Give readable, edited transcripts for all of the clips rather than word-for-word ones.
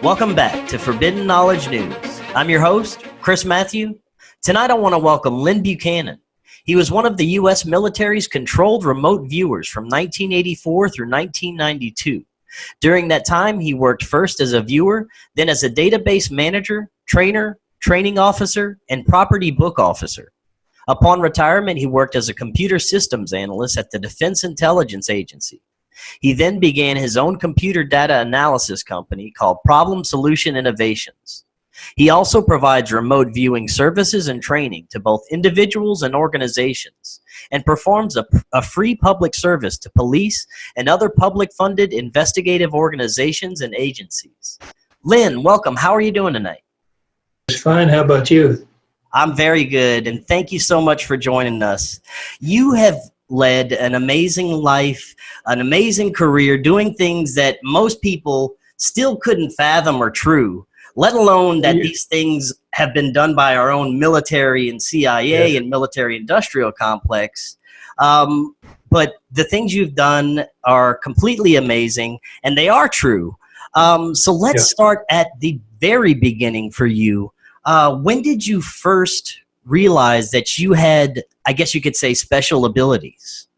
Welcome back to Forbidden Knowledge News. I'm your host, Chris Matthew. Tonight I want to welcome Lynn Buchanan. He was one of the U.S. military's controlled remote viewers from 1984 through 1992. During that time, he worked first as a viewer, then as a database manager, trainer, training officer, and property book officer. Upon retirement, he worked as a computer systems analyst at the Defense Intelligence Agency. He then began his own computer data analysis company called Problem Solution Innovations. He also provides remote viewing services and training to both individuals and organizations, and performs a free public service to police and other public-funded investigative organizations and agencies. Lynn, welcome. How are you doing tonight? It's fine. How about you? I'm very good, and thank you so much for joining us. You have led an amazing life, an amazing career, doing things that most people still couldn't fathom are true, let alone that these things have been done by our own military and CIA and military industrial complex. But the things you've done are completely amazing, and they are true. So let's start at the very beginning for you. When did you first realize that you had, I guess you could say, special abilities?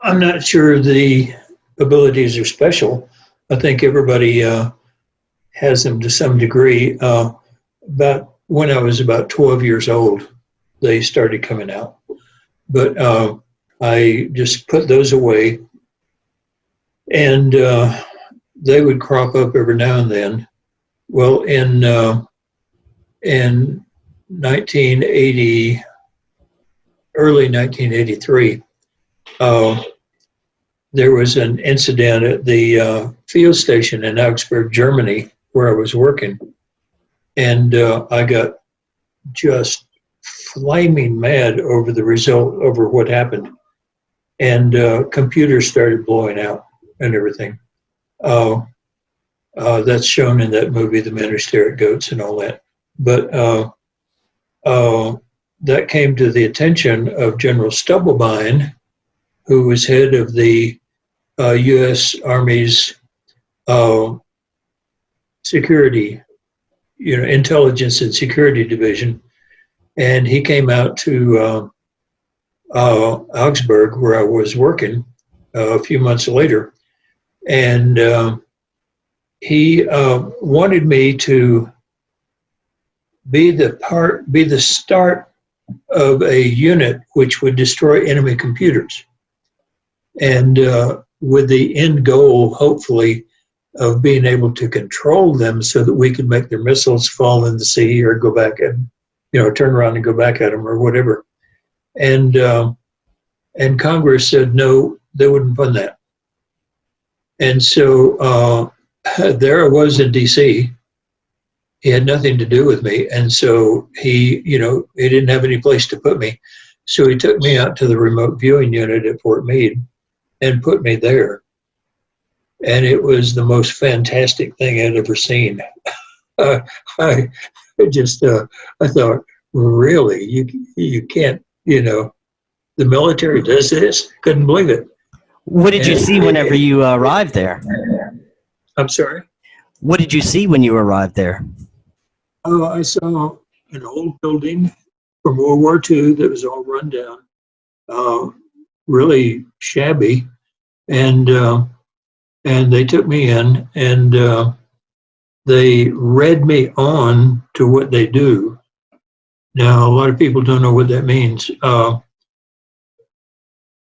I'm not sure the abilities are special. I think everybody has them to some degree. About when I was about 12 years old, they started coming out. But I just put those away, and they would crop up every now and then. Well, in 1980, early 1983, there was an incident at the field station in Augsburg, Germany, where I was working. And I got just flaming mad over the result, over what happened. And computers started blowing out and everything. That's shown in that movie, The Men Who Stare at Goats and all that. But that came to the attention of General Stubblebine, who was head of the U.S. Army's security, intelligence and security division. And he came out to Augsburg, where I was working, a few months later. And he wanted me to be the start of a unit which would destroy enemy computers, and with the end goal, hopefully, of being able to control them so that we could make their missiles fall in the sea or go back and, turn around and go back at them or whatever. And Congress said no, they wouldn't fund that. And so there I was in D.C. He had nothing to do with me, and so he didn't have any place to put me. So he took me out to the remote viewing unit at Fort Meade and put me there. And it was the most fantastic thing I'd ever seen. I thought, really, you can't, the military does this? Couldn't believe it. What did you see whenever you arrived there? I'm sorry? What did you see when you arrived there? Oh, I saw an old building from World War II that was all run down, really shabby, and they took me in, and they read me on to what they do. Now, a lot of people don't know what that means.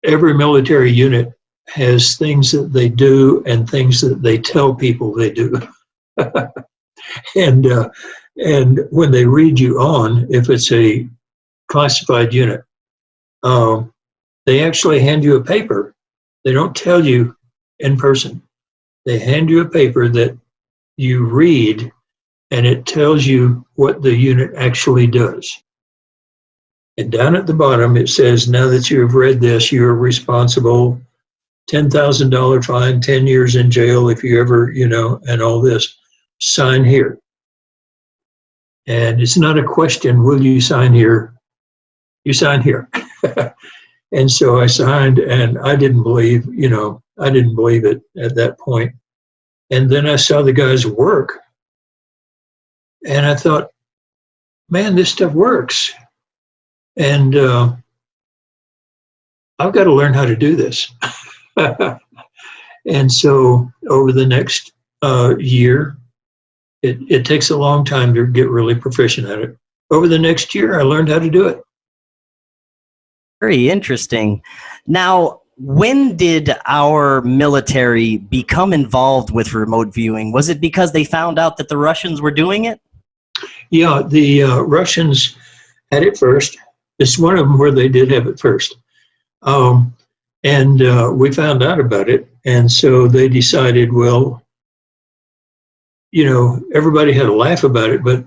Every military unit has things that they do and things that they tell people they do. And when they read you on, if it's a classified unit, they actually hand you a paper. They don't tell you in person. They hand you a paper that you read, and it tells you what the unit actually does. And down at the bottom, it says, now that you have read this, you are responsible, $10,000 fine, 10 years in jail if you ever, and all this. Sign here. And it's not a question, will you sign here? You sign here. And so I signed, and I didn't believe it at that point. And then I saw the guys work, And I thought, man, this stuff works. And I've got to learn how to do this. And so over the next year, it takes a long time to get really proficient at it. Over the next year, I learned how to do it. Very interesting. Now, when did our military become involved with remote viewing? Was it because they found out that the Russians were doing it? Yeah, the Russians had it first. It's one of them where they did have it first. And we found out about it. And so they decided, well, you know, everybody had a laugh about it, but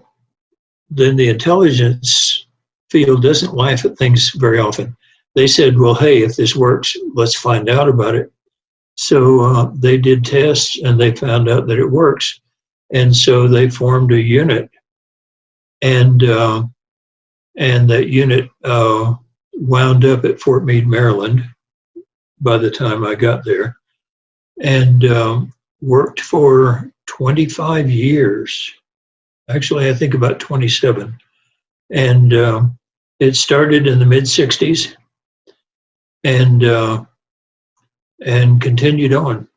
then the intelligence field doesn't laugh at things very often. They said, well, hey, if this works, let's find out about it. So they did tests and they found out that it works. And so they formed a unit. And that unit wound up at Fort Meade, Maryland by the time I got there, and worked for 25 years. Actually, I think about 27. And it started in the mid-'60s and continued on.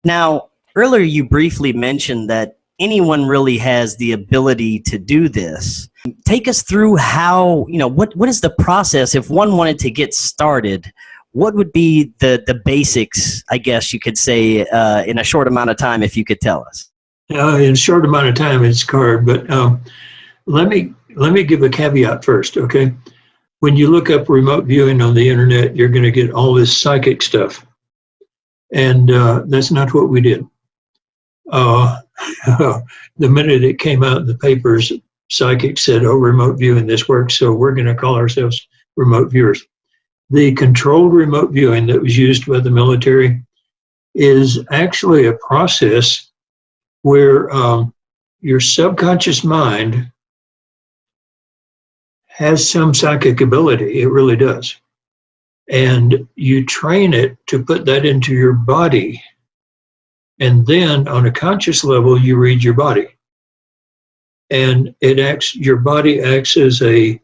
Now, Earlier, you briefly mentioned that anyone really has the ability to do this. Take us through how, you know, what is the process if one wanted to get started? What would be the basics, I guess you could say, in a short amount of time, if you could tell us? in a short amount of time, it's hard, but let me give a caveat first, okay? When you look up remote viewing on the internet, you're going to get all this psychic stuff, and that's not what we did. The minute it came out in the papers, psychics said, oh, remote viewing, this works, so we're going to call ourselves remote viewers. The controlled remote viewing that was used by the military is actually a process where your subconscious mind has some psychic ability. It really does. And you train it to put that into your body. And then on a conscious level, you read your body. And your body acts as a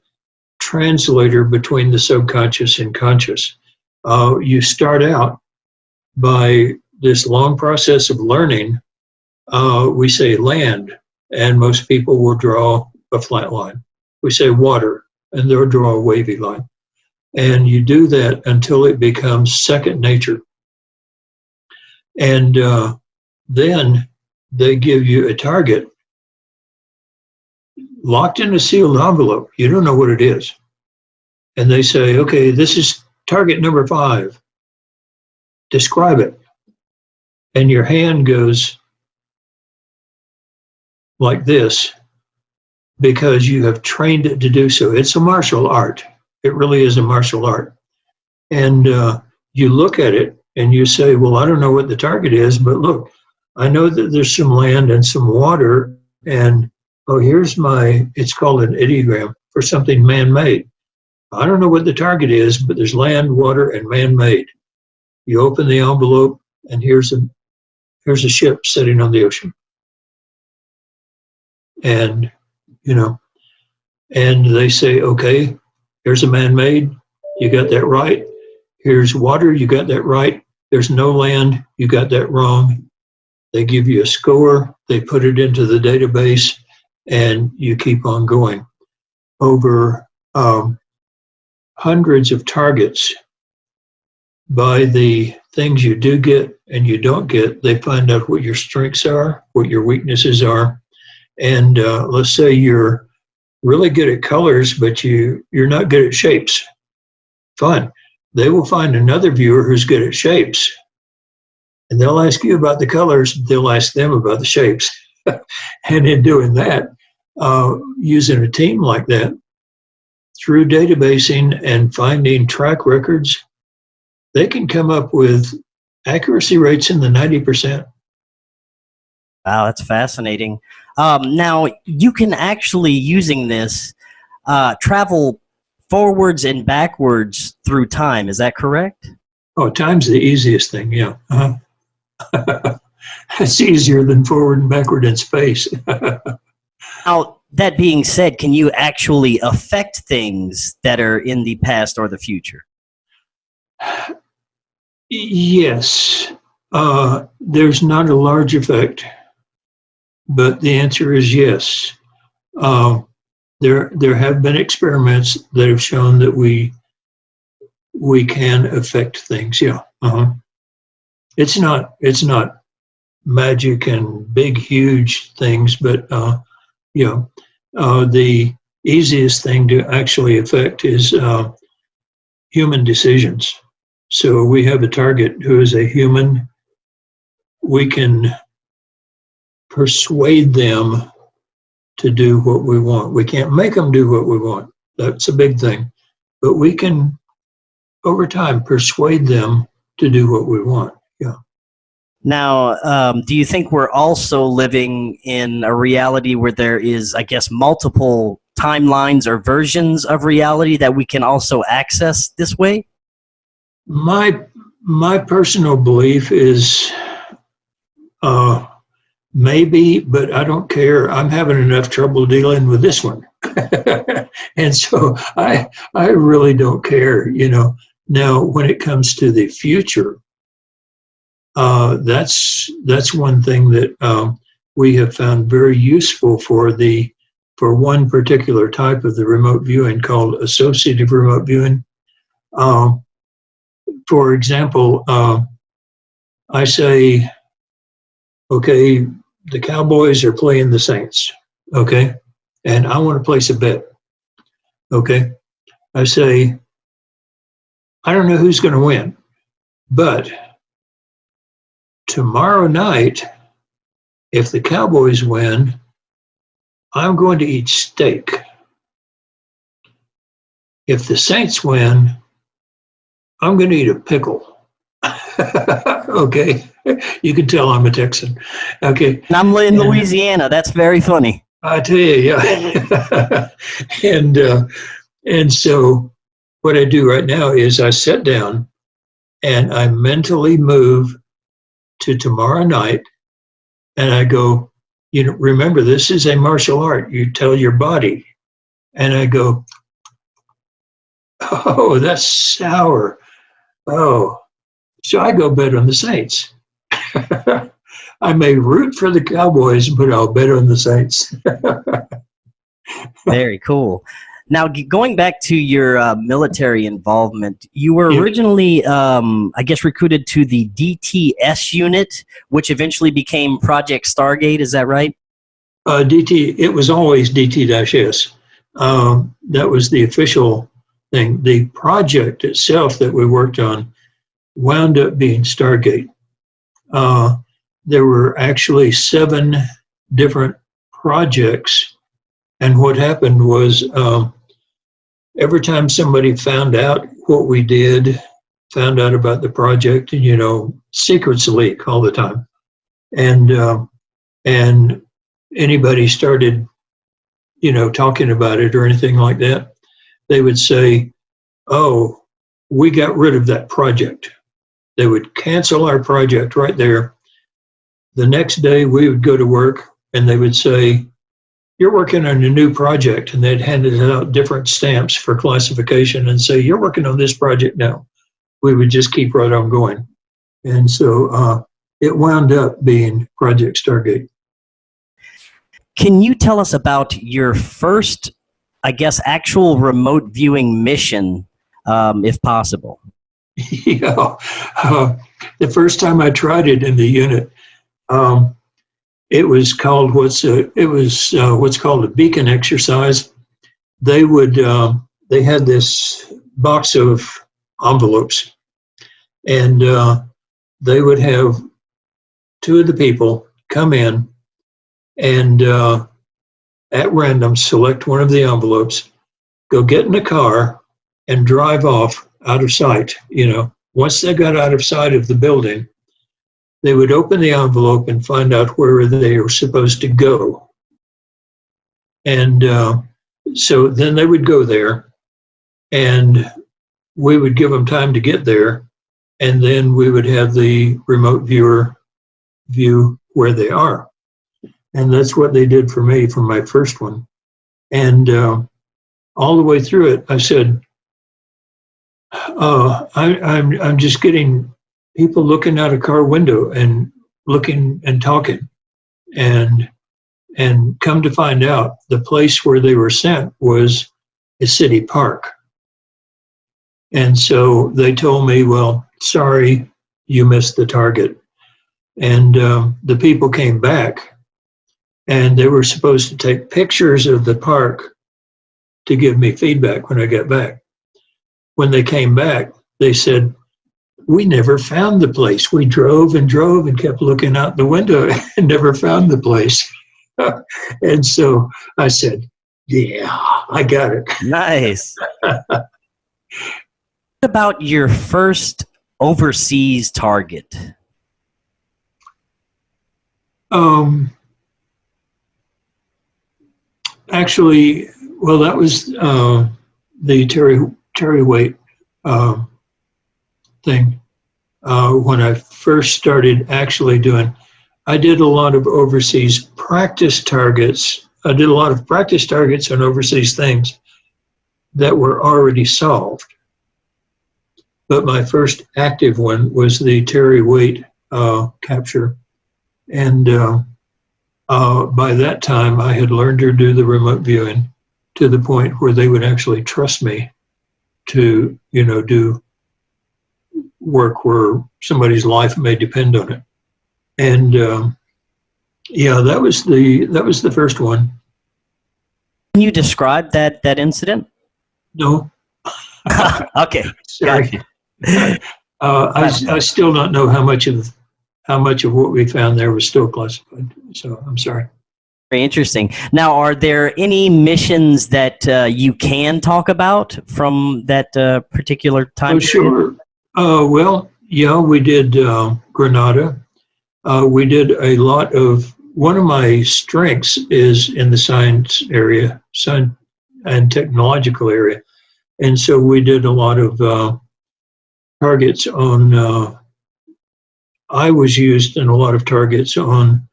translator between the subconscious and conscious. You start out by this long process of learning. We say land, and most people will draw a flat line. We say water, and they'll draw a wavy line. And you do that until it becomes second nature. And then they give you a target locked in a sealed envelope. You don't know what it is. And they say, okay, this is target number 5. Describe it. And your hand goes like this because you have trained it to do so. It's a martial art. It really is a martial art. And you look at it and you say, well, I don't know what the target is, but look, I know that there's some land and some water, and oh, it's called an ideogram for something man-made. I don't know what the target is, but there's land, water, and man-made. You open the envelope, and here's a ship sitting on the ocean. And, and they say, okay, here's a man-made, you got that right. Here's water, you got that right. There's no land, you got that wrong. They give you a score, they put it into the database, and you keep on going. Over hundreds of targets, by the things you do get and you don't get, they find out what your strengths are, what your weaknesses are. And let's say you're really good at colors, but you're not good at shapes. Fine. They will find another viewer who's good at shapes. And they'll ask you about the colors, they'll ask them about the shapes. And in doing that, using a team like that, through databasing and finding track records, they can come up with accuracy rates in the 90%. Wow, that's fascinating. Now, you can actually, using this, travel forwards and backwards through time. Is that correct? Oh, time's the easiest thing, yeah. it's easier than forward and backward in space. Now, that being said, can you actually affect things that are in the past or the future? Yes. There's not a large effect, but the answer is yes. There have been experiments that have shown that we can affect things. Yeah. It's not magic and big, huge things, but the easiest thing to actually affect is human decisions. So we have a target who is a human. We can persuade them to do what we want. We can't make them do what we want. That's a big thing. But we can, over time, persuade them to do what we want. Yeah. Now, do you think we're also living in a reality where there is, I guess, multiple timelines or versions of reality that we can also access this way? My personal belief is maybe, but I don't care. I'm having enough trouble dealing with this one. And so I really don't care, Now, when it comes to the future, that's one thing that we have found very useful for one particular type of the remote viewing called associative remote viewing. For example, I say, okay, the Cowboys are playing the Saints, okay, and I want to place a bet, okay. I say, I don't know who's going to win, but tomorrow night, if the Cowboys win, I'm going to eat steak. If the Saints win, I'm going to eat a pickle. Okay. You can tell I'm a Texan. Okay. And I'm in Louisiana. That's very funny. I tell you, yeah. And so what I do right now is I sit down and I mentally move to tomorrow night, and I go, remember, this is a martial art. You tell your body. And I go, oh, that's sour. Oh, so I go bet on the Saints. I may root for the Cowboys, but I'll bet on the Saints. Very cool. Now, going back to your military involvement, you were originally, I guess, recruited to the DTS unit, which eventually became Project Stargate. Is that right? It was always DT-S. That was the official thing. The project itself that we worked on wound up being Stargate. There were actually 7 different projects, and what happened was every time somebody found out what we did, found out about the project, and secrets leak all the time, and anybody started talking about it or anything like that, they would say, oh, we got rid of that project. They would cancel our project right there. The next day we would go to work and they would say, you're working on a new project, and they'd handed out different stamps for classification and say, you're working on this project now. We would just keep right on going. And so it wound up being Project Stargate. Can you tell us about your first, I guess, actual remote viewing mission, if possible? Yeah. The first time I tried it in the unit, it was called what's called a beacon exercise. They had this box of envelopes, and they would have 2 of the people come in and at random select one of the envelopes, go get in a car, and drive off out of sight. Once they got out of sight of the building, they would open the envelope and find out where they were supposed to go. And so then they would go there, and we would give them time to get there, and then we would have the remote viewer view where they are. And that's what they did for me for my first one. And all the way through it, I said, I'm just getting people looking out a car window and looking and talking. And come to find out, the place where they were sent was a city park. And so they told me, well, sorry, you missed the target. And the people came back, and they were supposed to take pictures of the park to give me feedback when I got back. When they came back, they said, we never found the place. We drove and drove and kept looking out the window and never found the place. And so I said, yeah, I got it. Nice. What about your first overseas target? Actually, well, that was the Terry Waite thing. When I first started actually doing, I did a lot of overseas practice targets. I did a lot of practice targets on overseas things that were already solved. But my first active one was the Terry Waite capture. And by that time, I had learned to do the remote viewing to the point where they would actually trust me to, do work where somebody's life may depend on it. And yeah, that was the first one. Can you describe that incident? No. Okay. Sorry. I still don't know how much of what we found there was still classified. So I'm sorry. Very interesting. Now, are there any missions that you can talk about from that particular time? Oh, sure. Well, yeah, we did Grenada. We did a lot of, one of my strengths is in the science area, science and technological area. And so we did a lot of targets on, I was used in a lot of targets on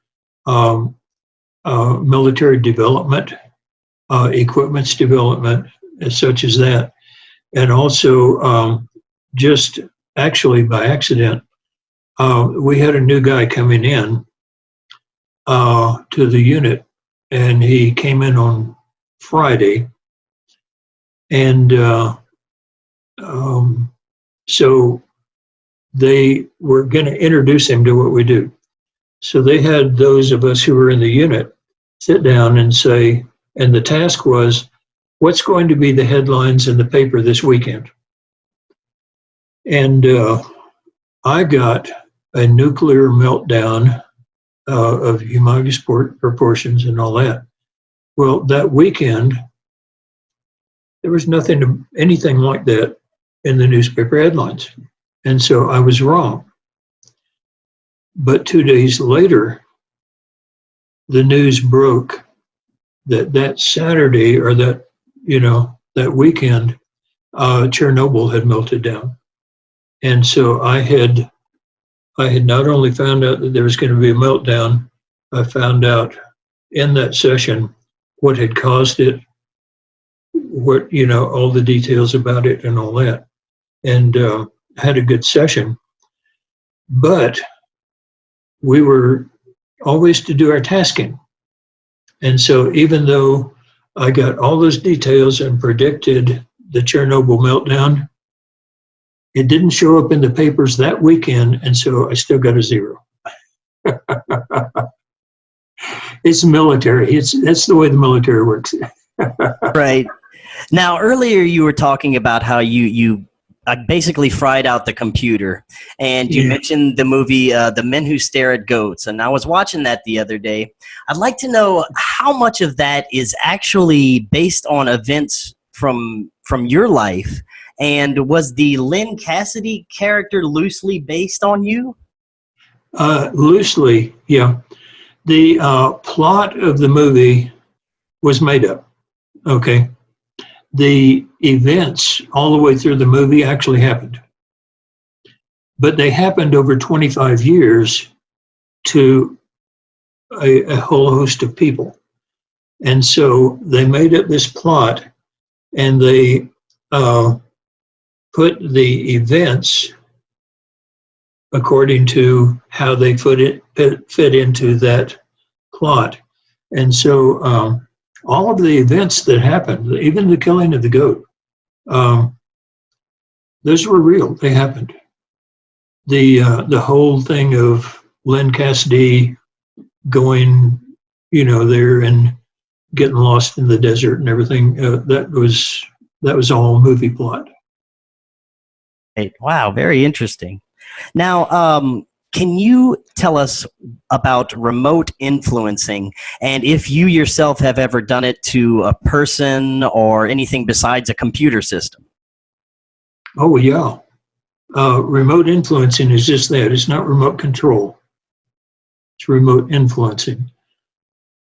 military development, equipment's development, such as that. And also just actually by accident, we had a new guy coming in to the unit, and he came in on Friday. And so they were going to introduce him to what we do. So they had those of us who were in the unit sit down and say, and the task was, what's going to be the headlines in the paper this weekend? And I got a nuclear meltdown of humongous proportions and all that. Well, that weekend, there was anything like that in the newspaper headlines. And so I was wrong. But 2 days later, the news broke that Saturday or that weekend, Chernobyl had melted down. And so I had not only found out that there was going to be a meltdown, I found out in that session what had caused it, all the details about it and all that. And had a good session. But we were always to do our tasking. And so even though I got all those details and predicted the Chernobyl meltdown, it didn't show up in the papers that weekend, and so I still got a 0. It's military. That's the way the military works. Right. Now, earlier you were talking about how you basically fried out the computer, and you mentioned the movie The Men Who Stare at Goats, and I was watching that the other day. I'd like to know how much of that is actually based on events from your life, and was the Lynn Cassidy character loosely based on you? Loosely, yeah. The plot of the movie was made up, okay? The events all the way through the movie actually happened. But they happened over 25 years to a whole host of people. And so they made up this plot, and they put the events according to how they fit into that plot. And so all of the events that happened, even the killing of the goat, those were real. They happened. The whole thing of Len Cassidy going, there and getting lost in the desert and everything, that was all movie plot. Wow, very interesting. Now, can you tell us about remote influencing, and if you yourself have ever done it to a person or anything besides a computer system? Oh, yeah. Remote influencing is just that. It's not remote control. It's remote influencing.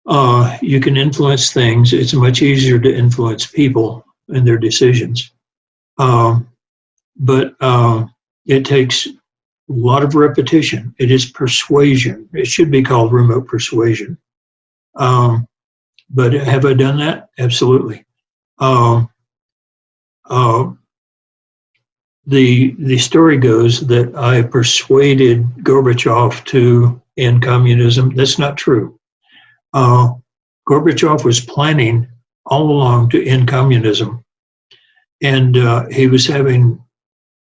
You can influence things. It's much easier to influence people and their decisions. But it takes a lot of repetition. It is persuasion. It should be called remote persuasion. But have I done that? Absolutely. The story goes that I persuaded Gorbachev to end communism. That's not true. Gorbachev was planning all along to end communism, and he was having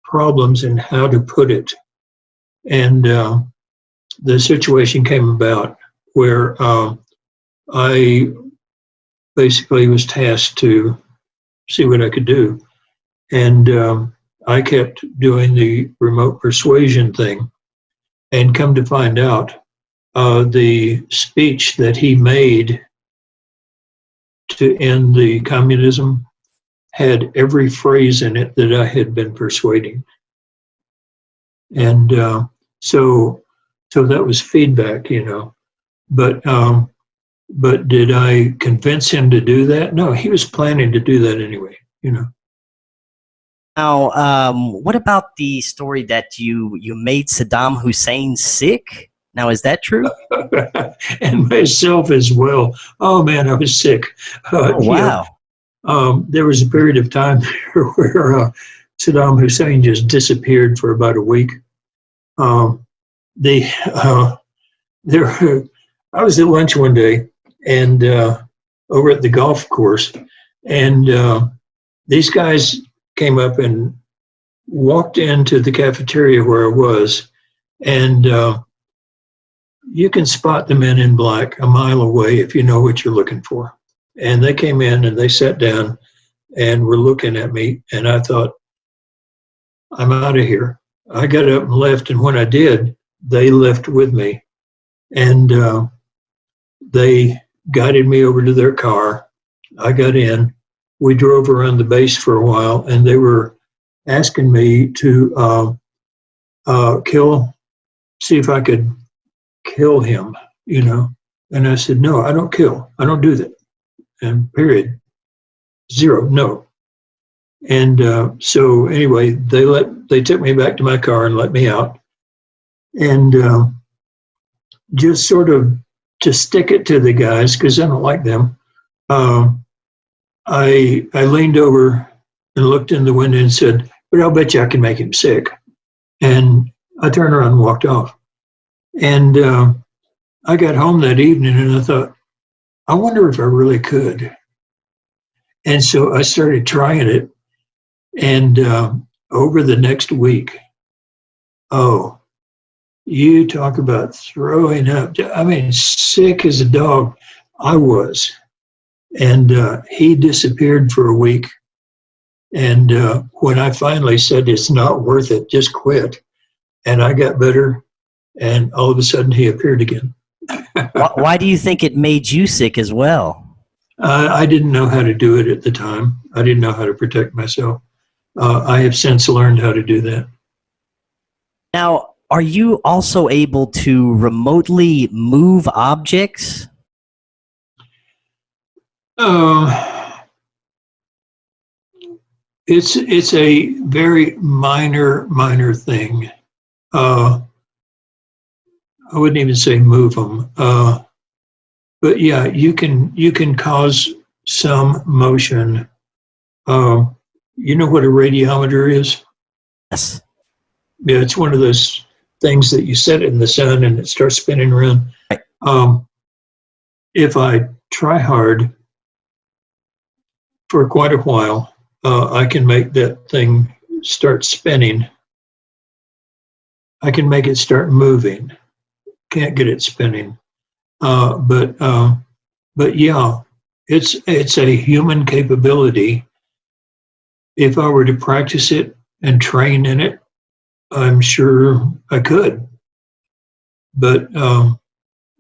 problems in how to put it. And the situation came about where I basically was tasked to see what I could do. And I kept doing the remote persuasion thing, and come to find out, the speech that he made to end the communism had every phrase in it that I had been persuading. And so that was feedback, But did I convince him to do that? No, he was planning to do that anyway, Now, what about the story that you made Saddam Hussein sick? Now, is that true? And myself as well. Oh man, I was sick. Oh, wow. There was a period of time where Saddam Hussein just disappeared for about a week. I was at lunch one day, and over at the golf course, and these guys came up and walked into the cafeteria where I was, and you can spot the men in black a mile away if you know what you're looking for. And they came in and they sat down and were looking at me, and I thought, I'm out of here. I got up and left, and when I did, they left with me. And they guided me over to their car. I got in. We drove around the base for a while, and they were asking me to see if I could kill him, And I said, no, I don't kill. I don't do that. And period. Zero, no. And so anyway, they took me back to my car and let me out. And just sort of to stick it to the guys, because I don't like them, I leaned over and looked in the window and said, but I'll bet you I can make him sick. And I turned around and walked off. And I got home that evening and I thought, I wonder if I really could. And so I started trying it. And over the next week, you talk about throwing up. I mean, sick as a dog, I was. And he disappeared for a week. And when I finally said, it's not worth it, just quit. And I got better. And all of a sudden he appeared again. Why do you think it made you sick as well? I didn't know how to do it at the time. I didn't know how to protect myself. I have since learned how to do that. Now, are you also able to remotely move objects? It's a very minor thing. I wouldn't even say move them. But yeah, you can cause some motion. You know what a radiometer is? Yes. Yeah, it's one of those things that you set it in the sun and it starts spinning around. Right. If I try hard for quite a while, I can make that thing start spinning. I can make it start moving. Can't get it spinning. But yeah, it's a human capability. If I were to practice it and train in it, I'm sure I could. But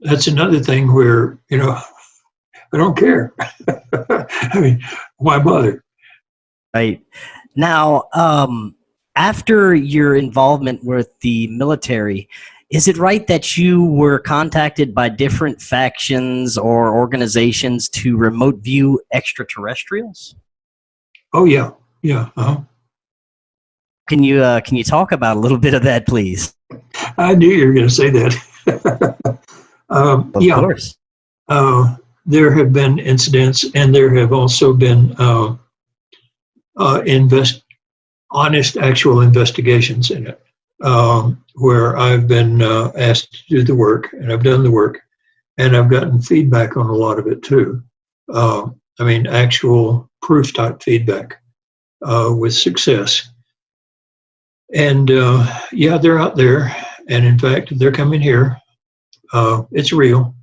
that's another thing where, I don't care. I mean, why bother? Right. Now, after your involvement with the military, is it right that you were contacted by different factions or organizations to remote view extraterrestrials? Oh yeah, yeah. Uh-huh. Can you talk about a little bit of that, please? I knew you were going to say that. Of Yeah, course. there have been incidents, and there have also been honest, actual investigations in it, where I've been asked to do the work, and I've done the work, and I've gotten feedback on a lot of it too. I mean, actual proof type feedback with success. And yeah, they're out there, and in fact, they're coming here. It's real.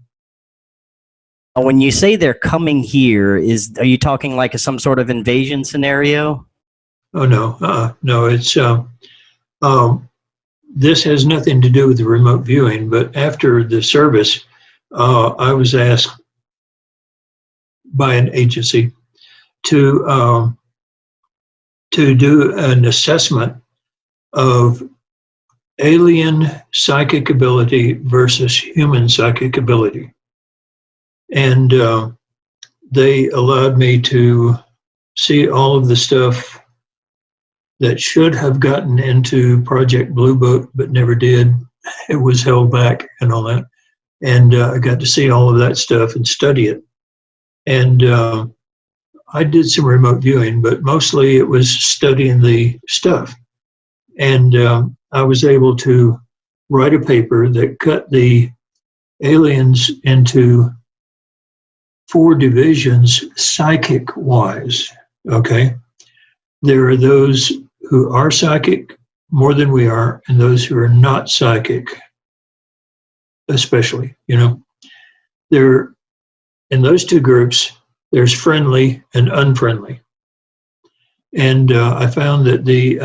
When you say they're coming here, are you talking like some sort of invasion scenario? Oh no, no, it's this has nothing to do with the remote viewing. But after the service, I was asked by an agency to do an assessment of alien psychic ability versus human psychic ability, and they allowed me to see all of the stuff that should have gotten into Project Blue Book but never did. It was held back and all that. And I got to see all of that stuff and study it. And I did some remote viewing, but mostly it was studying the stuff. And I was able to write a paper that cut the aliens into 4 divisions psychic-wise, okay? There are those who are psychic more than we are, and those who are not psychic, especially, There, in those 2 groups, there's friendly and unfriendly. And I found that the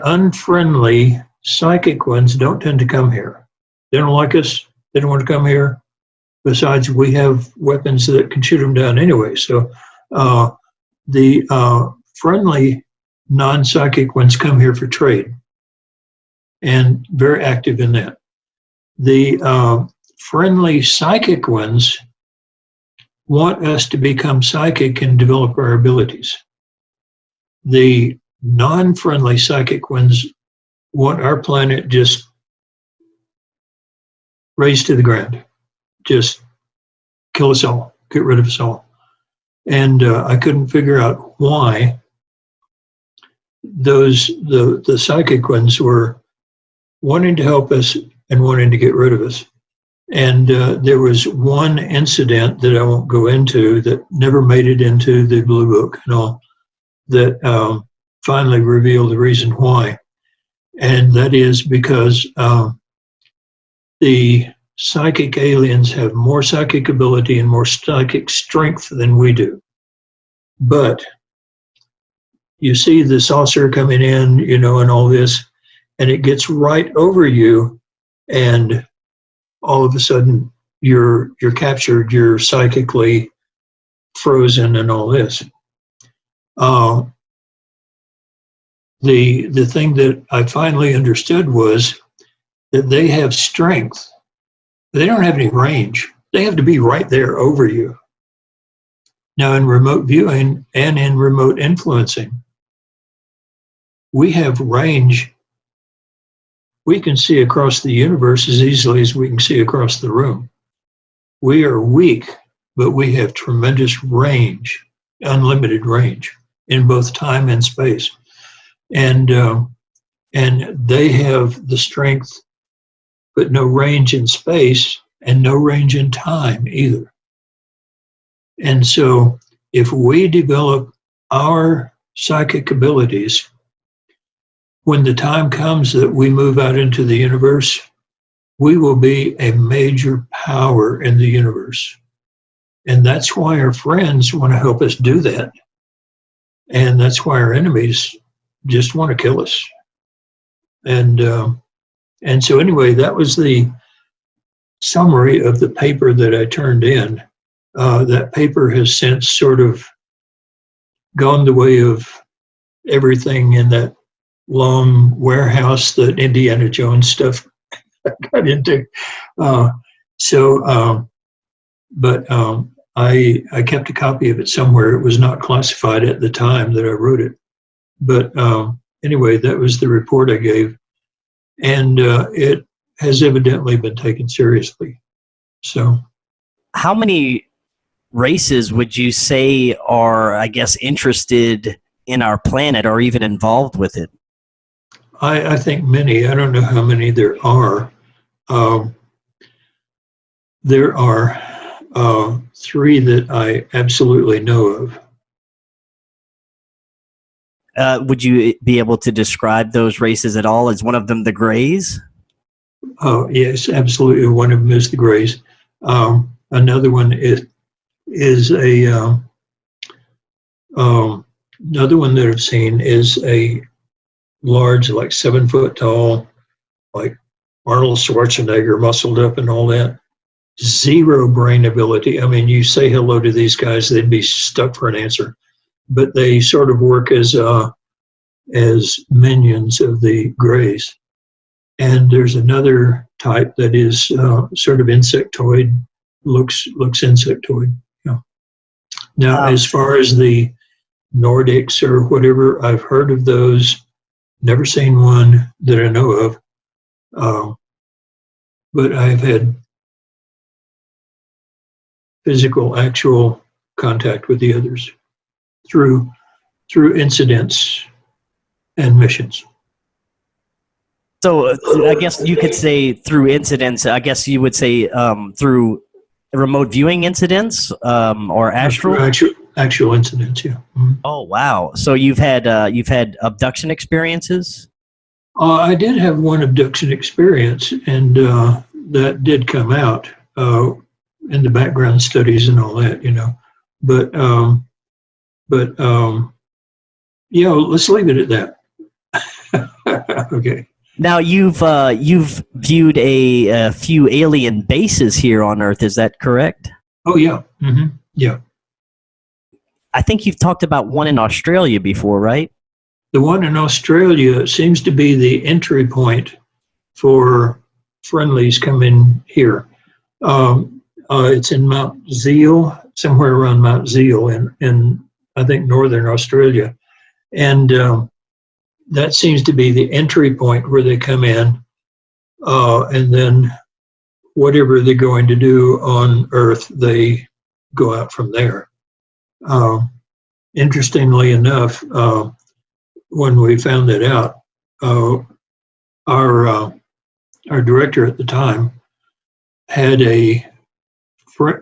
unfriendly psychic ones don't tend to come here. They don't like us. They don't want to come here. Besides, we have weapons that can shoot them down anyway. So the friendly non-psychic ones come here for trade, and very active in that. The friendly psychic ones want us to become psychic and develop our abilities. The non-friendly psychic ones want our planet just razed to the ground, just kill us all, get rid of us all. And I couldn't figure out why the psychic ones were wanting to help us and wanting to get rid of us. And there was one incident that I won't go into that never made it into the Blue Book and all, that finally revealed the reason why. And that is because the psychic aliens have more psychic ability and more psychic strength than we do. But you see the saucer coming in, and all this, and it gets right over you, and all of a sudden you're captured, you're psychically frozen and all this. The thing that I finally understood was that they have strength. They don't have any range. They have to be right there over you. Now, in remote viewing and in remote influencing, we have range we can see across the universe as easily as we can see across the room. We are weak, but we have tremendous range, unlimited range in both time and space. And they have the strength, but no range in space and no range in time either. And so if we develop our psychic abilities, when the time comes that we move out into the universe, we will be a major power in the universe. And that's why our friends want to help us do that. And that's why our enemies just want to kill us. And so anyway, that was the summary of the paper that I turned in. That paper has since sort of gone the way of everything in that long warehouse that Indiana Jones stuff got into. I kept a copy of it somewhere. It was not classified at the time that I wrote it. But anyway, that was the report I gave. And it has evidently been taken seriously. So, how many races would you say are, I guess, interested in our planet or even involved with it? I think many. I don't know how many there are. There are 3 that I absolutely know of. Would you be able to describe those races at all? Is one of them the Greys? Oh, yes, absolutely. One of them is the Greys. Another one is another one that I've seen is a large, like 7 foot tall, like Arnold Schwarzenegger, muscled up and all that. Zero brain ability. I mean, you say hello to these guys, they'd be stuck for an answer. But they sort of work as minions of the Greys. And there's another type that is sort of insectoid, looks insectoid. Yeah. Now, as far as the Nordics or whatever, I've heard of those. Never seen one that I know of. But I've had physical, actual contact with the others through incidents and missions. So I guess you could say through incidents, I guess you would say through remote viewing incidents or astral? Actual incidents, yeah. Mm-hmm. Oh, wow. So you've had abduction experiences? I did have one abduction experience, and that did come out in the background studies and all that, you know. But yeah, let's leave it at that. Okay. Now you've viewed a few alien bases here on Earth. Is that correct? Oh yeah. Mm-hmm. Yeah. I think you've talked about one in Australia before, right? The one in Australia seems to be the entry point for friendlies coming here. It's in Mount Zeal, somewhere around Mount Zeal in I think northern Australia, and that seems to be the entry point where they come in, and then whatever they're going to do on Earth, they go out from there. Interestingly enough, when we found that out, our director at the time had a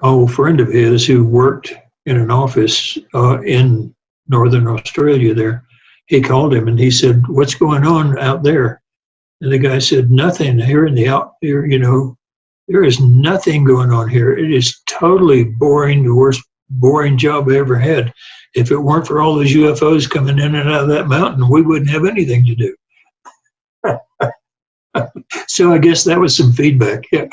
old friend of his who worked in an office in northern Australia there. He called him and he said, "What's going on out there?" And the guy said, "Nothing here in the out here, you know, there is nothing going on here. It is totally boring, the worst boring job I ever had. If it weren't for all those UFOs coming in and out of that mountain, we wouldn't have anything to do." So I guess that was some feedback. Yeah.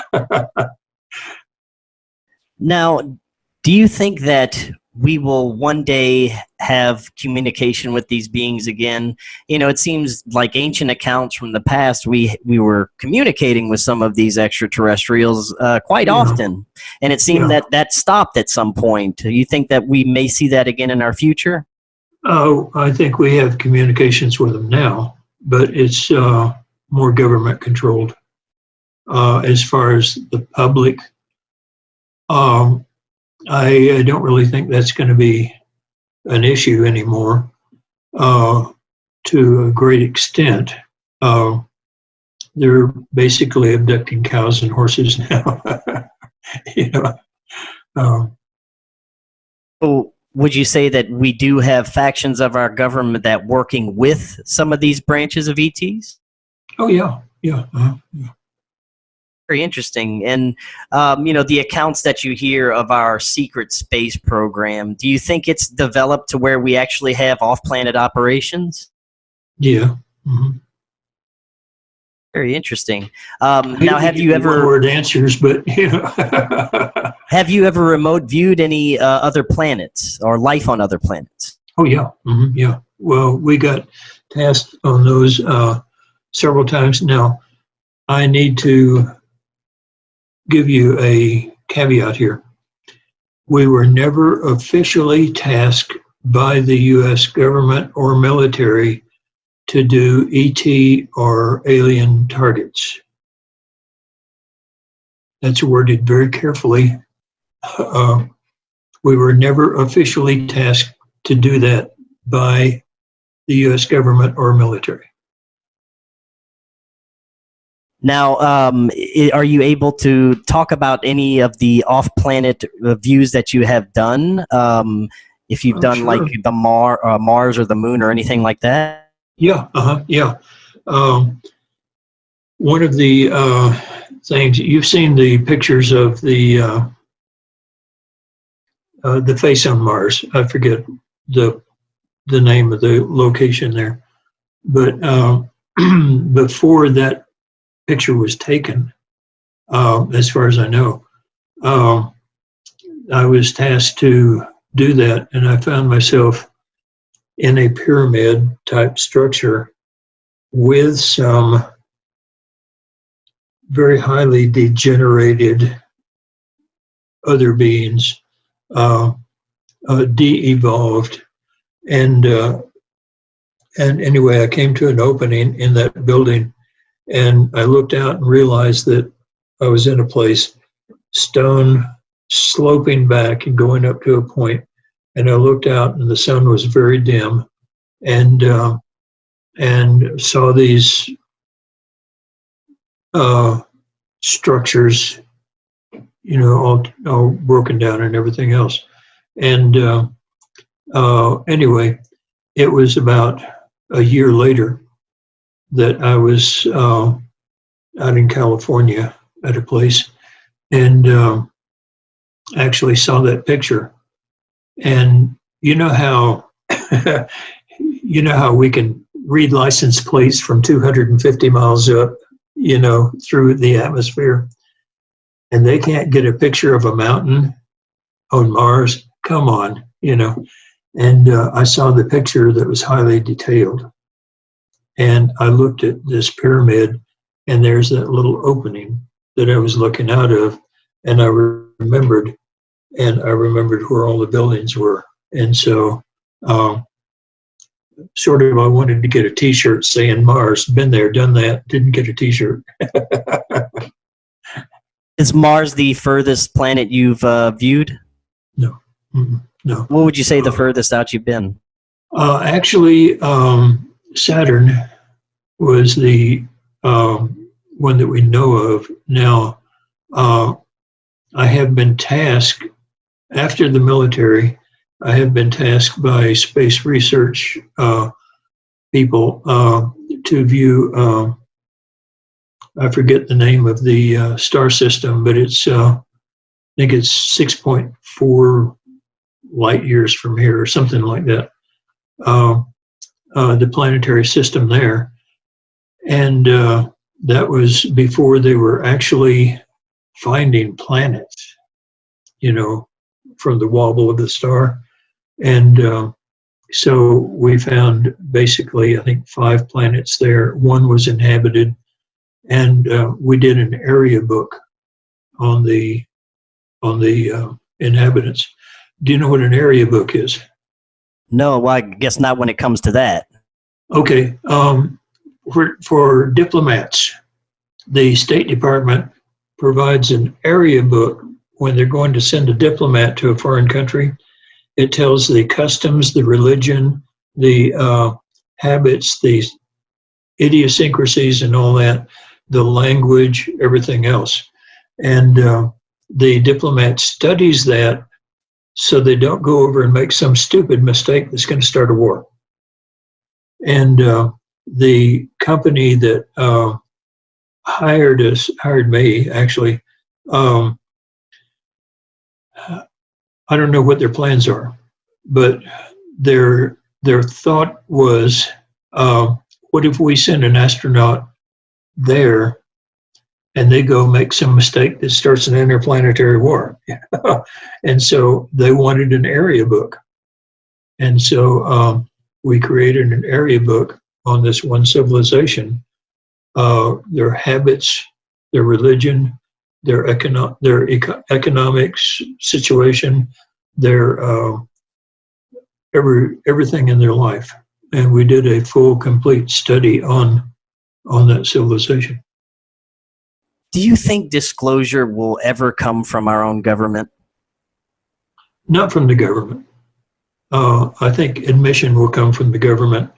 Now, do you think that we will one day have communication with these beings again? You know, it seems like ancient accounts from the past, we were communicating with some of these extraterrestrials quite often, and it seemed that stopped at some point. Do you think that we may see that again in our future? Oh, I think we have communications with them now, but it's more government controlled. As far as the public, I don't really think that's going to be an issue anymore. To a great extent, they're basically abducting cows and horses now. You know. So would you say that we do have factions of our government that working with some of these branches of ETs? Oh yeah, yeah. Yeah. Very interesting. And, the accounts that you hear of our secret space program, do you think it's developed to where we actually have off-planet operations? Yeah. Mm-hmm. Very interesting. Now, have you ever one-word answers, but have you ever remote viewed any other planets or life on other planets? Oh yeah, mm-hmm, yeah. Well, we got tasked on those several times. Now, I need to give you a caveat here. We were never officially tasked by the U.S. government or military to do ET or alien targets. That's worded very carefully. We were never officially tasked to do that by the U.S. government or military. Now, are you able to talk about any of the off-planet views that you have done? If you've done Sure. like the Mars or the Moon or anything like that? Yeah, yeah. One of the things, you've seen the pictures of the face on Mars. I forget the name of the location there, but before that picture was taken, as far as I know, I was tasked to do that, and I found myself in a pyramid type structure with some very highly degenerated other beings, de-evolved, and anyway, I came to an opening in that building, and I looked out and realized that I was in a place, stone sloping back and going up to a point, and I looked out and the sun was very dim, and saw these structures, all broken down and everything else. And anyway, it was about a year later that I was out in California at a place, and actually saw that picture. And you know how we can read license plates from 250 miles up, through the atmosphere, and they can't get a picture of a mountain on Mars. Come on, And I saw the picture that was highly detailed, and I looked at this pyramid, and there's that little opening that I was looking out of, and I remembered where all the buildings were. And so sort of I wanted to get a t-shirt saying Mars, been there, done that, didn't get a t-shirt. Is Mars the furthest planet you've viewed? No. Mm-mm. No. What would you say the furthest out you've been? Actually, Saturn was the one that we know of. Now, I have been tasked, after the military, I have been tasked by space research people to view, I forget the name of the star system, but it's, I think it's 6.4 light years from here or something like that, the planetary system there. And that was before they were actually finding planets, from the wobble of the star. And so we found basically, I think, 5 planets there. One was inhabited, and we did an area book on the inhabitants. Do you know what an area book is? No, well, I guess not when it comes to that. Okay. for diplomats, the State Department provides an area book when they're going to send a diplomat to a foreign country. It tells the customs, the religion, the habits, the idiosyncrasies and all that, the language, everything else. And the diplomat studies that so they don't go over and make some stupid mistake that's going to start a war. And the company that hired me, actually, I don't know what their plans are, but their thought was, what if we send an astronaut there and they go make some mistake that starts an interplanetary war? And so they wanted an area book. And so we created an area book on this one civilization, their habits, their religion, their economics situation, their everything in their life. And we did a full, complete study on that civilization. Do you think disclosure will ever come from our own government? Not from the government. I think admission will come from the government.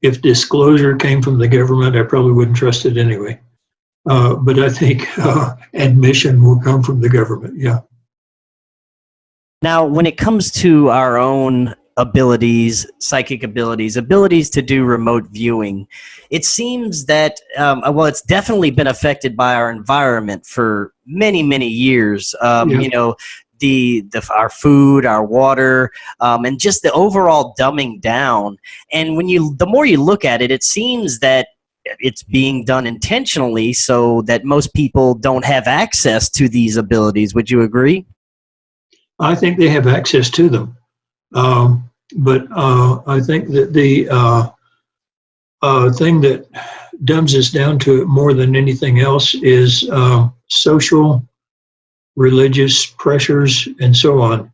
If disclosure came from the government, I probably wouldn't trust it anyway. But I think admission will come from the government, yeah. Now, when it comes to our own abilities, psychic abilities to do remote viewing, it seems that, well, it's definitely been affected by our environment for many, many years. You know, our food, our water, and just the overall dumbing down. And the more you look at it, it seems that it's being done intentionally so that most people don't have access to these abilities. Would you agree? I think they have access to them. But I think that the thing that dumbs us down to it more than anything else is social, religious pressures, and so on.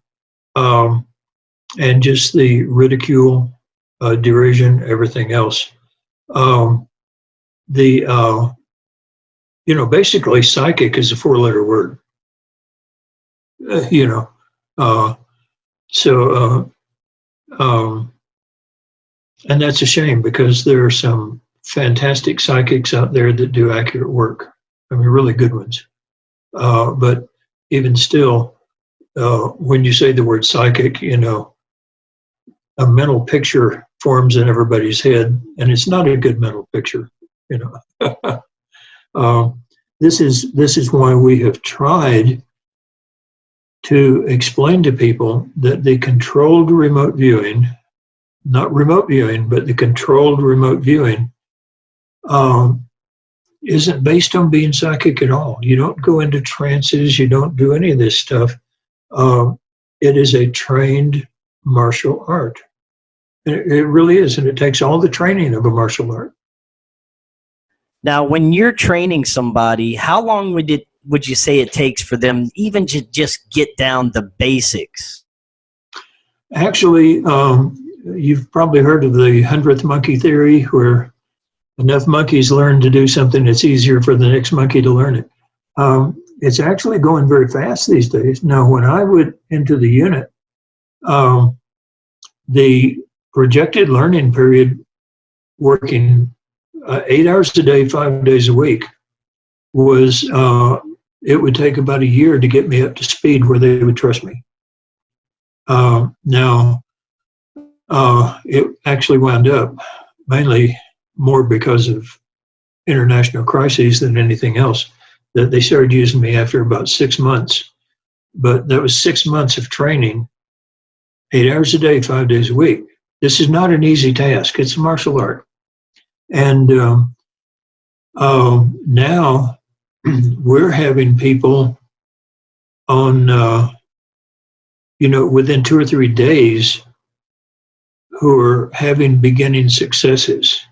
And just the ridicule, derision, everything else. Basically psychic is a 4-letter word. And that's a shame, because there are some fantastic psychics out there that do accurate work. I mean, really good ones. But even still, when you say the word psychic, a mental picture forms in everybody's head, and it's not a good mental picture. This is why we have tried to explain to people that the controlled remote viewing, not remote viewing, but the controlled remote viewing, isn't based on being psychic at all. You don't go into trances, you don't do any of this stuff. It is a trained martial art. It really is, and it takes all the training of a martial art. Now, when you're training somebody, how long would you say it takes for them even to just get down the basics? Actually, you've probably heard of the 100th monkey theory, where enough monkeys learn to do something, it's easier for the next monkey to learn it. It's actually going very fast these days. Now, when I went into the unit, the projected learning period, working 8 hours a day, 5 days a week, was it would take about a year to get me up to speed where they would trust me. Now, it actually wound up mainly more because of international crises than anything else, that they started using me after about 6 months. But that was 6 months of training, 8 hours a day, 5 days a week. This is not an easy task. It's a martial art. And now we're having people on, within 2 or 3 days who are having beginning successes.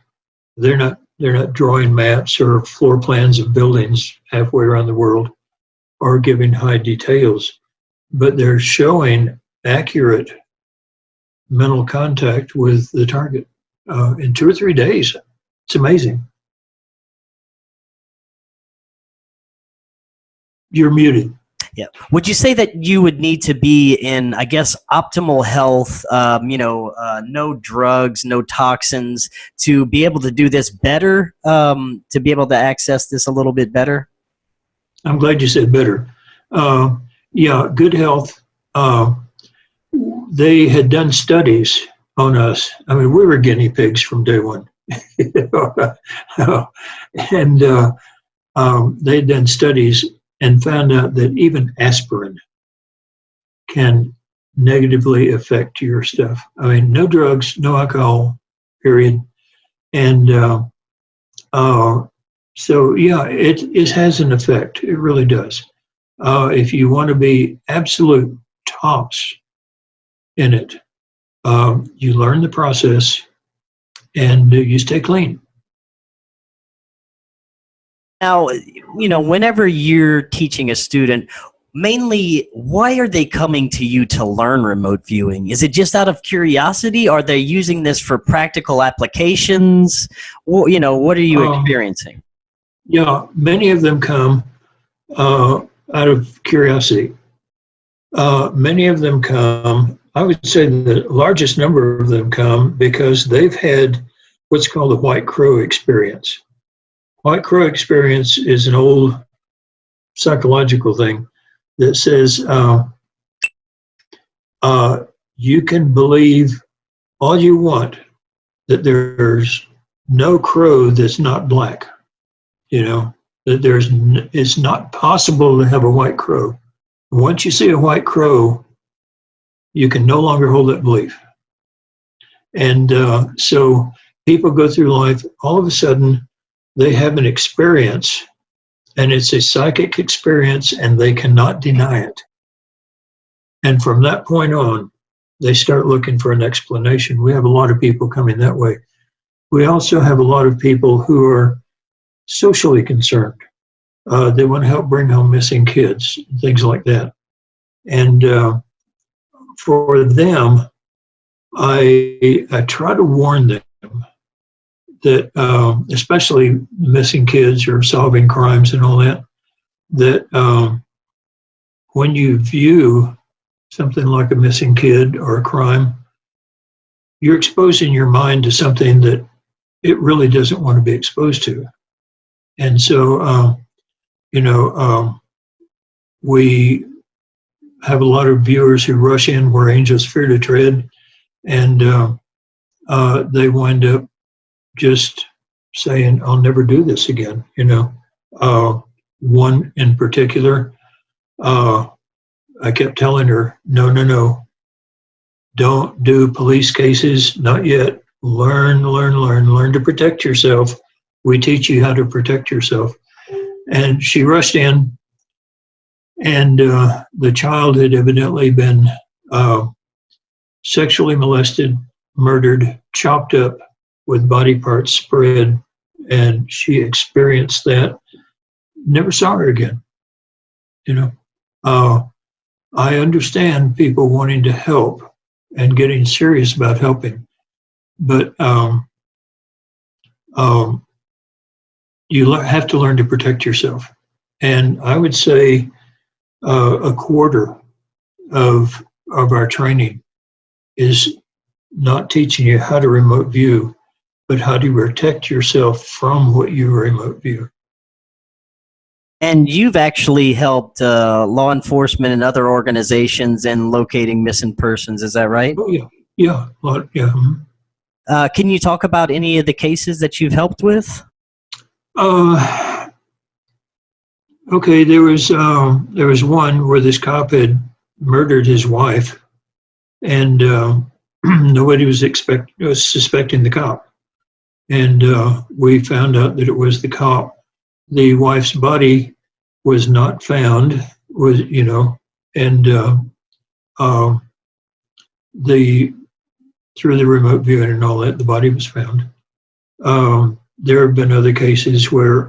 They're not drawing maps or floor plans of buildings halfway around the world or giving high details, but they're showing accurate mental contact with the target. in 2 or 3 days. It's amazing. You're muted. Yeah. Would you say that you would need to be in, I guess, optimal health, no drugs, no toxins, to be able to do this better, to be able to access this a little bit better? I'm glad you said better. Yeah, good health. They had done studies on us. I mean, we were guinea pigs from day one. And they'd done studies and found out that even aspirin can negatively affect your stuff. I mean, no drugs, no alcohol, period. And so, yeah, it has an effect. It really does. If you want to be absolute tops in it, you learn the process and you stay clean. Now, whenever you're teaching a student, mainly, why are they coming to you to learn remote viewing? Is it just out of curiosity? Are they using this for practical applications? Well, what are you experiencing? Yeah, many of them come out of curiosity. Many of them come, I would say the largest number of them come because they've had what's called the white crow experience. White crow experience is an old psychological thing that says you can believe all you want that there's no crow that's not black. That it's not possible to have a white crow. Once you see a white crow, you can no longer hold that belief. And so people go through life, all of a sudden, they have an experience, and it's a psychic experience, and they cannot deny it. And from that point on, they start looking for an explanation. We have a lot of people coming that way. We also have a lot of people who are socially concerned. They want to help bring home missing kids, things like that. And for them, I try to warn them that, especially missing kids or solving crimes and all that, that when you view something like a missing kid or a crime, you're exposing your mind to something that it really doesn't want to be exposed to. And so, we have a lot of viewers who rush in where angels fear to tread, and they wind up just saying, I'll never do this again. One in particular, I kept telling her, no, don't do police cases, not yet. Learn to protect yourself. We teach you how to protect yourself. And she rushed in, and the child had evidently been sexually molested, murdered, chopped up, with body parts spread, and she experienced that. Never saw her again. I understand people wanting to help and getting serious about helping, but you have to learn to protect yourself. And I would say a quarter of our training is not teaching you how to remote view, but how to protect yourself from what you remote view. And you've actually helped law enforcement and other organizations in locating missing persons, is that right? Oh, yeah. Can you talk about any of the cases that you've helped with? Okay, there was one where this cop had murdered his wife, and nobody was suspecting the cop. And we found out that it was the cop. The wife's body was not found, and through the remote viewing and all that, the body was found. There have been other cases where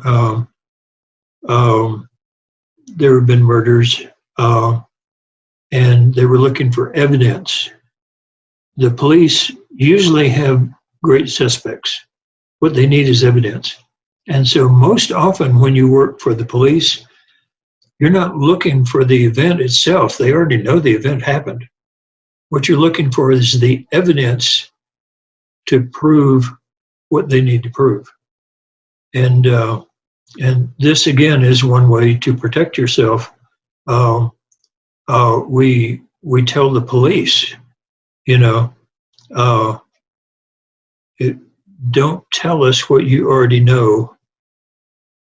there have been murders, and they were looking for evidence. The police usually have great suspects. What they need is evidence. And so most often when you work for the police, you're not looking for the event itself. They already know the event happened. What you're looking for is the evidence to prove what they need to prove. And this, again, is one way to protect yourself. We tell the police, don't tell us what you already know.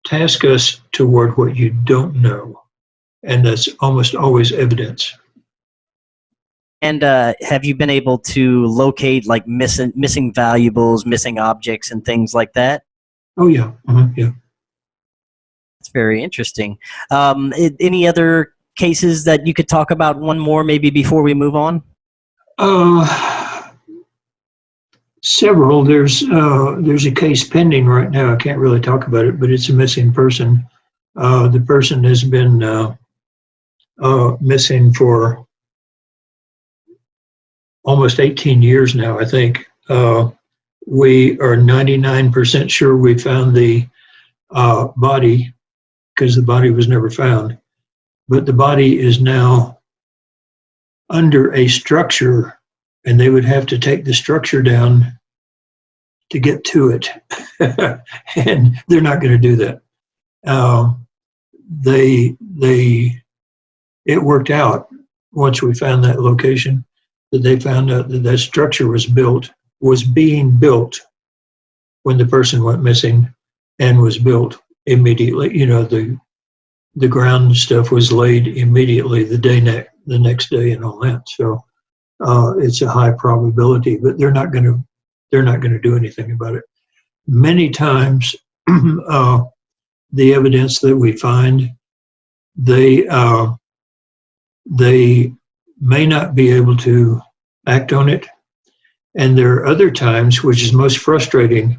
Task us toward what you don't know. And that's almost always evidence. And have you been able to locate like missing valuables, missing objects, and things like that? Oh, yeah. Yeah. That's very interesting. Any other cases that you could talk about? One more maybe before we move on? Several. There's a case pending right now. I can't really talk about it, but it's a missing person. The person has been missing for almost 18 years now, I think. We are 99% sure we found the body, because the body was never found. But the body is now under a structure, and they would have to take the structure down to get to it. And they're not going to do that. It worked out once we found that location, that they found out that that structure was being built when the person went missing, and was built immediately. The ground stuff was laid immediately the next day and all that. So it's a high probability, but they're not going to do anything about it. Many times, the evidence that we find, they may not be able to act on it. And there are other times, which is most frustrating,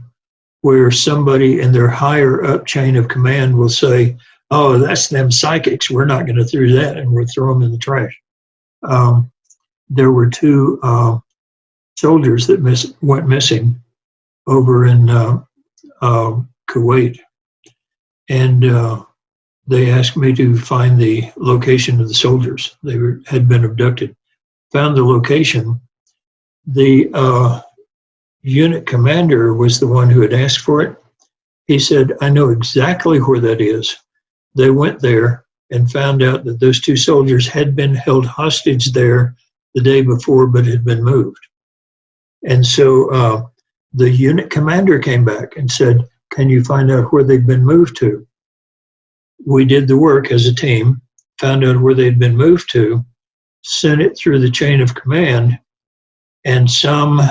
where somebody in their higher up chain of command will say, "Oh, that's them psychics. We're not going to throw that, and we'll throw them in the trash." There were two soldiers that went missing over in Kuwait, and they asked me to find the location of the soldiers. They had been abducted. Found the location. The unit commander was the one who had asked for it. He said, "I know exactly where that is." They went there and found out that those two soldiers had been held hostage there the day before, but had been moved. And so the unit commander came back and said, "Can you find out where they've been moved to?" We did the work as a team, found out where they'd been moved to, sent it through the chain of command, and some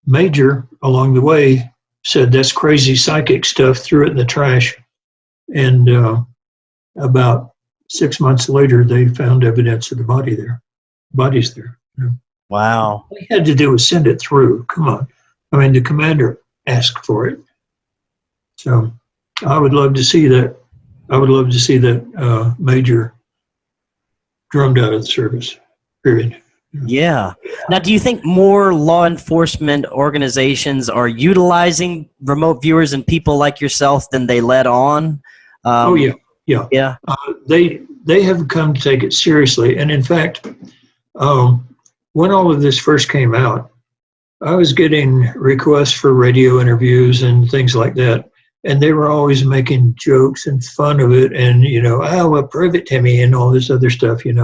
major along the way said, "That's crazy psychic stuff," threw it in the trash. And about 6 months later, they found evidence of the bodies there. Wow. All we had to do was send it through. Come on. I mean, the commander asked for it. So I would love to see that. I would love to see that major drummed out of the service, period. Yeah. Now, do you think more law enforcement organizations are utilizing remote viewers and people like yourself than they let on? Oh, yeah. Yeah. They have come to take it seriously. And in fact, when all of this first came out, I was getting requests for radio interviews and things like that. And they were always making jokes and fun of it, and "Oh, well, prove it to me," and all this other stuff, and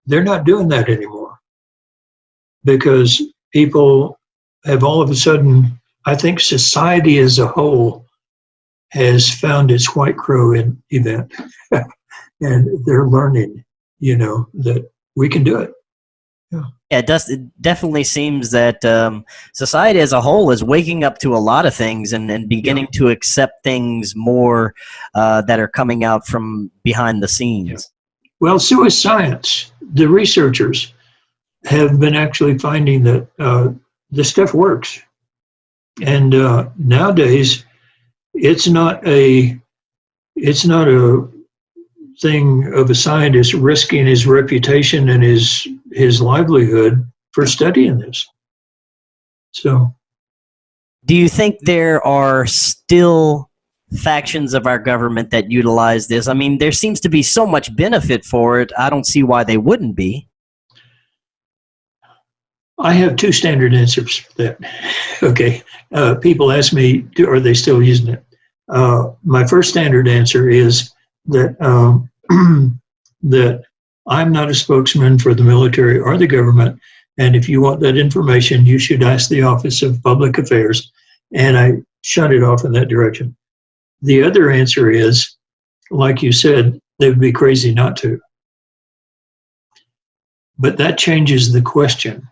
they're not doing that anymore, because people have all of a sudden, I think society as a whole has found its white crow event, and they're learning, that we can do it. Yeah, it definitely seems that society as a whole is waking up to a lot of things and beginning to accept things more that are coming out from behind the scenes. Yeah. Well, so is science. The researchers have been actually finding that this stuff works. And nowadays, it's not a thing of a scientist risking his reputation and his livelihood for studying this. So, do you think there are still factions of our government that utilize this? I mean, there seems to be so much benefit for it. I don't see why they wouldn't be. I have two standard answers for that. Okay. People ask me, are they still using it? My first standard answer is that that I'm not a spokesman for the military or the government, and if you want that information, you should ask the Office of Public Affairs, and I shut it off in that direction. The other answer is, like you said, they would be crazy not to. But that changes the question.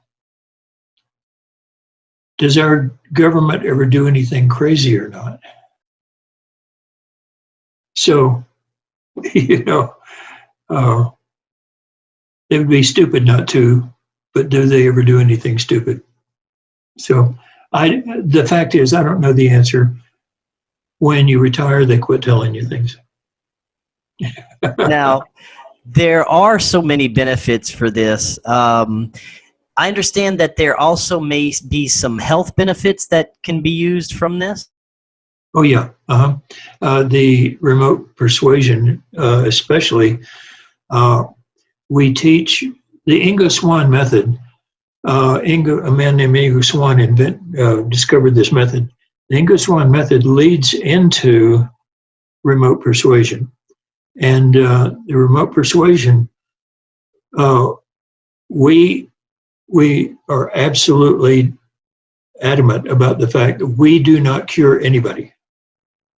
Does our government ever do anything crazy or not? So, you know, it would be stupid not to, but do they ever do anything stupid? So the fact is, I don't know the answer. When you retire, they quit telling you things. Now, there are so many benefits for this. I understand that there also may be some health benefits that can be used from this. Oh, yeah. The remote persuasion, especially, we teach the Ingo Swann method. A man named Ingo Swann discovered this method. The Ingo Swann method leads into remote persuasion. And the remote persuasion, we are absolutely adamant about the fact that we do not cure anybody.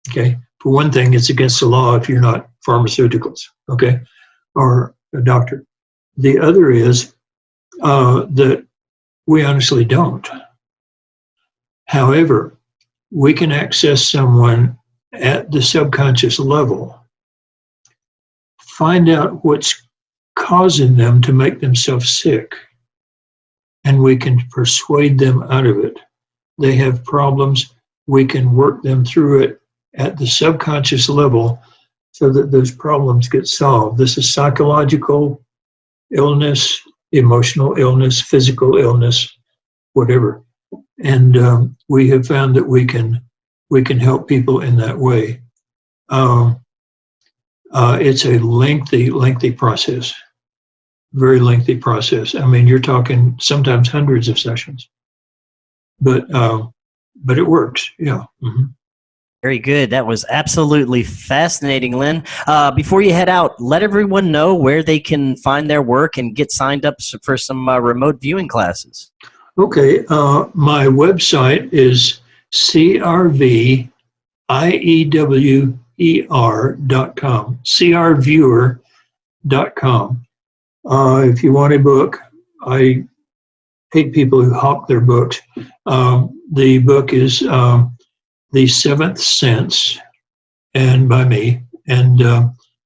Okay. For one thing, it's against the law if you're not pharmaceuticals, okay, or a doctor. The other is that we honestly don't. However, we can access someone at the subconscious level, find out what's causing them to make themselves sick, and we can persuade them out of it. They have problems, we can work them through it at the subconscious level so that those problems get solved. This is psychological illness, emotional illness, physical illness, whatever. And we have found that we can help people in that way. It's a lengthy process. Very lengthy process. I mean, you're talking sometimes hundreds of sessions, but it works. Yeah. Mm-hmm. Very good. That was absolutely fascinating, Lynn. Before you head out, let everyone know where they can find their work and get signed up for some remote viewing classes. Okay. My website is crviewer.com. crviewer.com. If you want a book, I hate people who hawk their books. The book is The Seventh Sense, and by me, and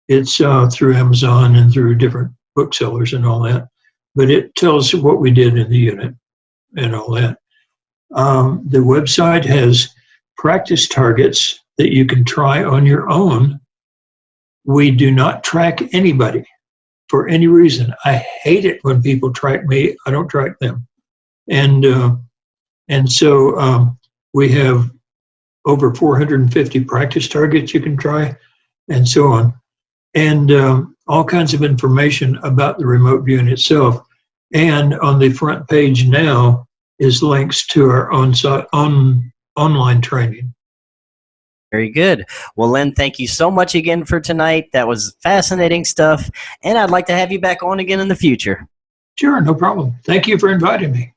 it's through Amazon and through different booksellers and all that. But it tells what we did in the unit and all that. The website has practice targets that you can try on your own. We do not track anybody for any reason. I hate it when people track me. I don't track them. And so we have over 450 practice targets you can try, and so on. And all kinds of information about the remote viewing itself. And on the front page now is links to our online training. Very good. Well, Lynn, thank you so much again for tonight. That was fascinating stuff, and I'd like to have you back on again in the future. Sure, no problem. Thank you for inviting me.